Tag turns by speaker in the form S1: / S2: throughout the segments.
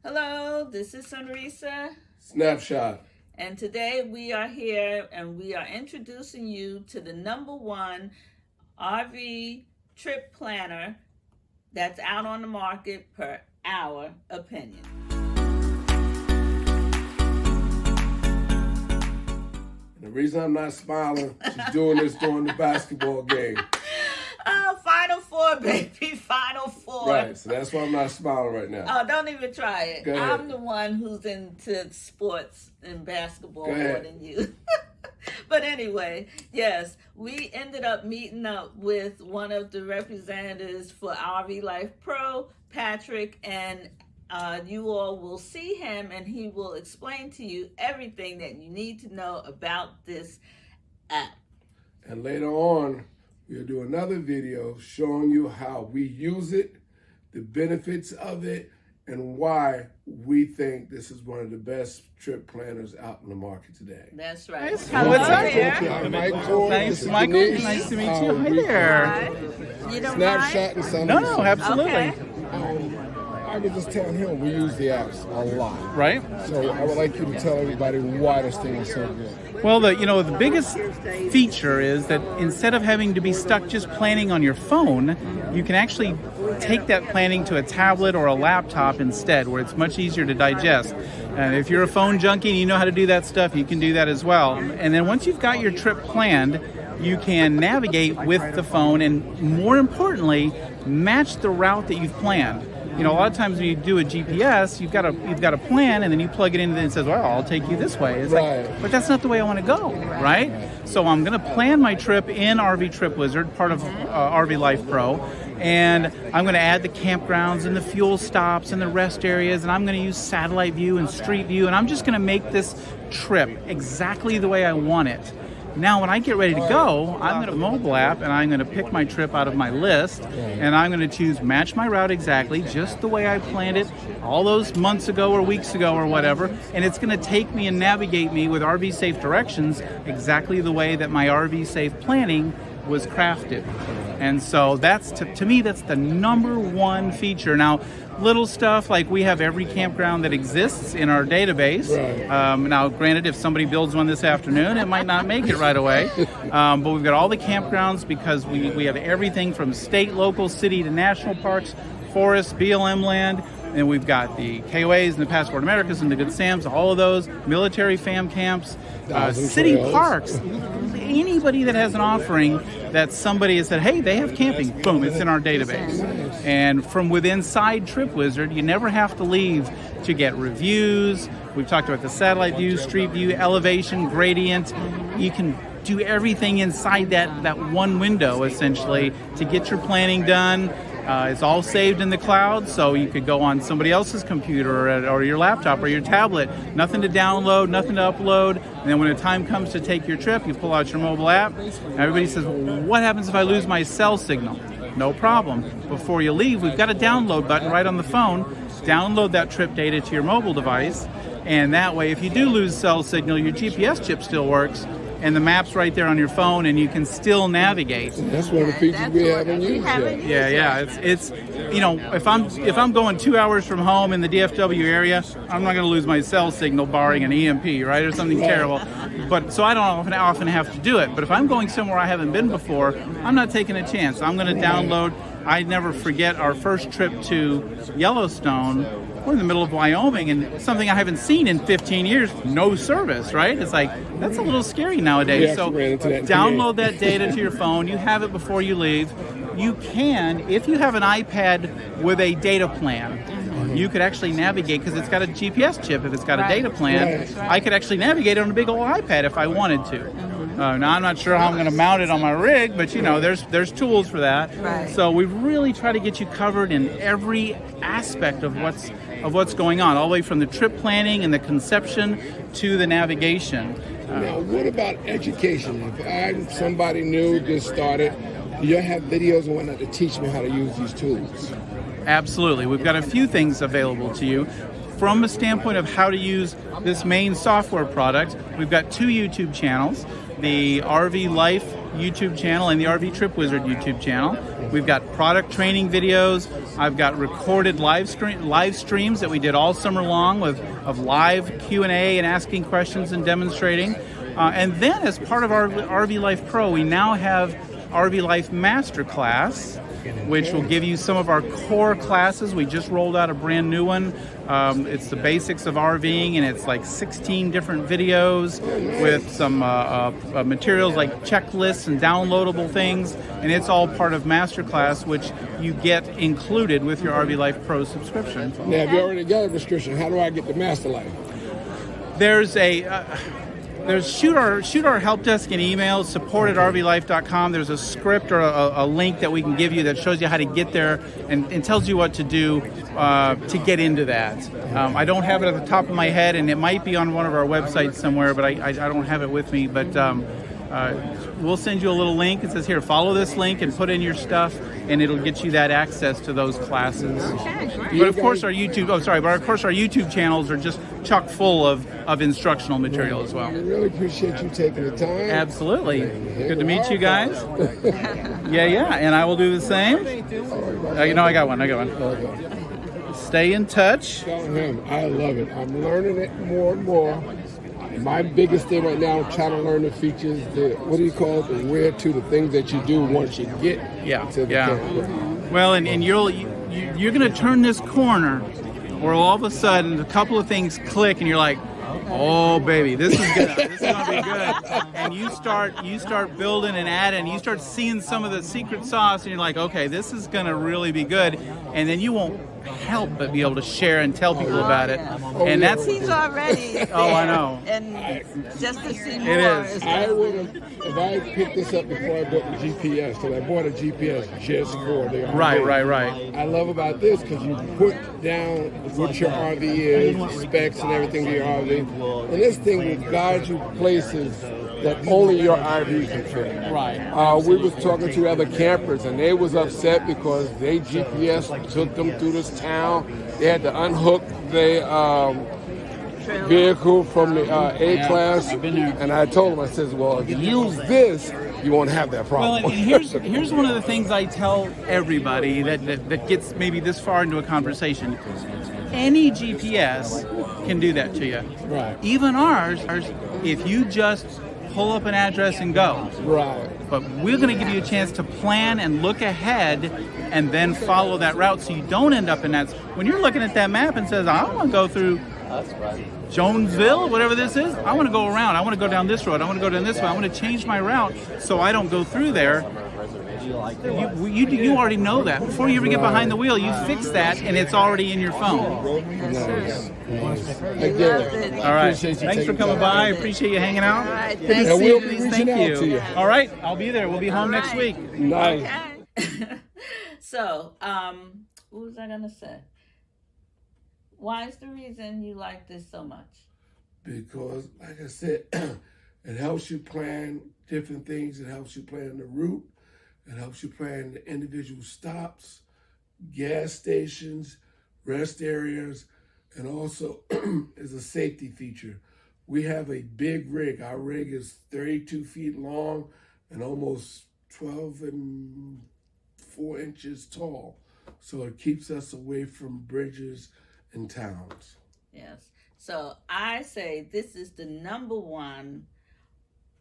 S1: Hello, this is Sunrisa.
S2: Snapshot.
S1: And today we are here and we are introducing you to the #1 RV trip planner that's out on the market per our opinion.
S2: The reason I'm not smiling, she's doing this during the basketball game.
S1: Oh, Final Four, baby, Final Four.
S2: Right, so that's why I'm not smiling right now.
S1: Oh, don't even try it.
S2: Go ahead.
S1: I'm the one who's into sports and basketball more than you. But anyway, yes, we ended up meeting up with one of the representatives for RV Life Pro, Patrick, and you all will see him and he will explain to you everything that you need to know about this app.
S2: And later on, we'll do another video showing you how we use it, the benefits of it, and why we think this is one of the best trip planners out in the market today.
S1: That's right.
S3: What's up there?
S2: Hi, Michael.
S3: Nice, Michael.
S2: Denise.
S3: Nice to meet you. Hi there.
S1: Hi. You don't
S2: Snapshot and something.
S3: No, absolutely.
S1: Okay.
S4: I was just telling him we use the apps a lot.
S3: Right?
S4: So I would like you to tell everybody why this thing is so good.
S3: Well, the biggest feature is that instead of having to be stuck just planning on your phone, you can actually take that planning to a tablet or a laptop instead, where it's much easier to digest. And if you're a phone junkie and you know how to do that stuff, you can do that as well. And then once you've got your trip planned, you can navigate with the phone and, more importantly, match the route that you've planned. A lot of times when you do a GPS, you've got a plan, and then you plug it in, and it says, "Well, I'll take you this way." It's
S2: Right.
S3: like, but that's not the way I want to go, right? So I'm going to plan my trip in RV Trip Wizard, part of RV Life Pro, and I'm going to add the campgrounds and the fuel stops and the rest areas, and I'm going to use satellite view and street view, and I'm just going to make this trip exactly the way I want it. Now, when I get ready to go, I'm going to mobile app and I'm going to pick my trip out of my list, and I'm going to choose match my route exactly, just the way I planned it all those months ago or weeks ago or whatever, and it's going to take me and navigate me with RV Safe directions exactly the way that my RV Safe planning was crafted. And so that's, to me, that's the #1 feature. Now, little stuff like we have every campground that exists in our database.
S2: Right.
S3: Now, granted, if somebody builds one this afternoon, it might not make it right away. But we've got all the campgrounds because we have everything from state, local, city to national parks, forests, BLM land. And we've got the KOAs and the Passport Americas and the Good Sams, all of those, military fam camps, city
S2: trails.
S3: parks. Anybody that has an offering that somebody has said, hey, they have camping, boom, it's in our database. And from within inside Trip Wizard, you never have to leave to get reviews. We've talked about the satellite view, street view, elevation, gradient. You can do everything inside that one window, essentially, to get your planning done. It's all saved in the cloud, so you could go on somebody else's computer or your laptop or your tablet. Nothing to download, nothing to upload. And then when the time comes to take your trip, you pull out your mobile app. And everybody says, well, what happens if I lose my cell signal? No problem. Before you leave, we've got a download button right on the phone. Download that trip data to your mobile device. And that way, if you do lose cell signal, your GPS chip still works. And the map's right there on your phone, and you can still navigate.
S2: That's one of the features we haven't used yet.
S3: Yeah. It's if I'm going 2 hours from home in the DFW area, I'm not going to lose my cell signal, barring an EMP, right, or something terrible. But so I don't often have to do it. But if I'm going somewhere I haven't been before, I'm not taking a chance. I'm going to download. I never forget our first trip to Yellowstone. We're in the middle of Wyoming, and something I haven't seen in 15 years, no service, right? It's like, that's a little scary nowadays. So download that data to your phone. You have it before you leave. You can, if you have an iPad with a data plan, you could actually navigate, because it's got a GPS chip. If it's got a data plan, I could actually navigate on a big old iPad if I wanted to. Now, I'm not sure how I'm going to mount it on my rig, but there's tools for that.
S1: Right.
S3: So we really try to get you covered in every aspect of what's going on, all the way from the trip planning and the conception to the navigation.
S2: Now, what about education? If I'm somebody new, just started, do you have videos and whatnot to teach me how to use these tools?
S3: Absolutely. We've got a few things available to you. From a standpoint of how to use this main software product, we've got 2 YouTube channels, the RV Life YouTube channel and the RV Trip Wizard YouTube channel. We've got product training videos, I've got recorded live streams that we did all summer long of live Q&A and asking questions and demonstrating. And then as part of our RV Life Pro, we now have RV Life Masterclass, which will give you some of our core classes. We just rolled out a brand new one. It's the basics of RVing, and it's like 16 different videos with some materials like checklists and downloadable things, and it's all part of Masterclass, which you get included with your RV Life Pro subscription.
S4: Now, if you already got a subscription, how do I get the Master Life?
S3: There's shoot our help desk an email, support@rvlife.com. There's a script or a link that we can give you that shows you how to get there and tells you what to do to get into that. I don't have it at the top of my head, and it might be on one of our websites somewhere, but I don't have it with me. But we'll send you a little link. It says here, follow this link and put in your stuff, and it'll get you that access to those classes. But of course our YouTube channels are just chock full of instructional material as well.
S4: I really appreciate you taking the time.
S3: Absolutely. Good to meet you guys. Yeah, and I will do the same. I got one. Stay in touch.
S4: Tell him, I love it. I'm learning it more and more. My biggest thing right now, I'm trying to learn the features, what do you call it, the where to, the things that you do once you get to the camera.
S3: Well, and you're going to turn this corner where all of a sudden a couple of things click and you're like, oh baby, this is gonna be good. And you start building and adding, you start seeing some of the secret sauce, and you're like, okay, this is gonna really be good. And then you won't help but be able to share and tell people about it. And that's
S1: he's already.
S3: Oh, I know.
S1: And just to see more.
S3: It is.
S4: I would have, if I picked this up before I bought the GPS, because I bought a GPS just for the RV.
S3: Right.
S4: I love about this because you put down what your RV is, specs and everything to your RV. And this thing will guide you places that only your RV can fit.
S3: Right.
S4: We was talking to other campers, and they was upset because they GPS took them through this town. They had to unhook their vehicle from the A-Class. And I told them, I says, well, if you use this, you won't have that problem.
S3: Well, and here's one of the things I tell everybody that gets maybe this far into a conversation. Any GPS can do that to you.
S4: Right.
S3: Even ours, if you just pull up an address and go.
S4: Right.
S3: But we're going to give you a chance to plan and look ahead and then follow that route so you don't end up in that. When you're looking at that map and says, I want to go through Jonesville, whatever this is, I want to go around. I want to go down this road. I want to go down this way. I want to change my route so I don't go through there. You already know that. Before you ever get behind the wheel, you fix that, and it's already in your phone.
S4: Nice.
S3: All right. Thanks for coming by. I appreciate you hanging out.
S1: All right,
S3: Good to
S1: thank
S3: see
S4: you.
S3: you, Denise. Thank you. All right. I'll be there. We'll be home next week.
S4: Nice.
S1: Okay. So, what was I gonna say? Why is the reason you like this so much?
S2: Because, like I said, it helps you plan different things. It helps you plan the route. It helps you plan the individual stops, gas stations, rest areas, and also is a safety feature. We have a big rig. Our rig is 32 feet long and almost 12 and 4 inches tall. So it keeps us away from bridges and towns.
S1: Yes. So I say this is the #1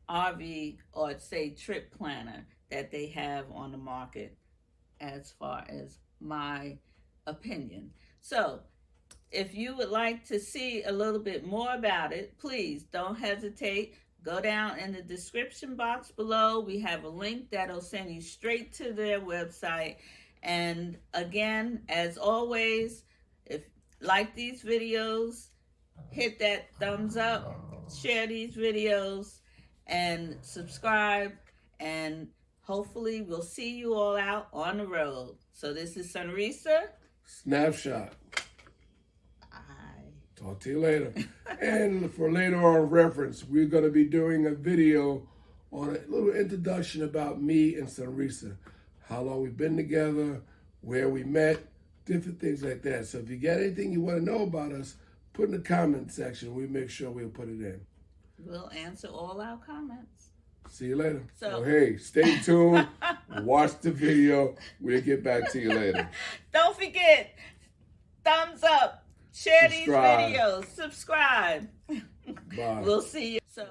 S1: RV or say trip planner that they have on the market as far as my opinion. So if you would like to see a little bit more about it, please don't hesitate. Go down in the description box below. We have a link that'll send you straight to their website. And again, as always, if you like these videos, hit that thumbs up, share these videos, and subscribe. And hopefully we'll see you all out on the road. So this is Sunrisa.
S2: Snapshot. Talk to you later. And for later on reference, we're going to be doing a video on a little introduction about me and Sunrisa. How long we've been together, where we met, different things like that. So if you got anything you want to know about us, put in the comment section. We'll make sure we'll put it in.
S1: We'll answer all our comments.
S2: See you later.
S1: So
S2: hey, stay tuned. Watch the video. We'll get back to you later.
S1: Don't forget, thumbs up, share
S2: Subscribe.
S1: these videos, subscribe.
S2: Bye.
S1: We'll see you. So.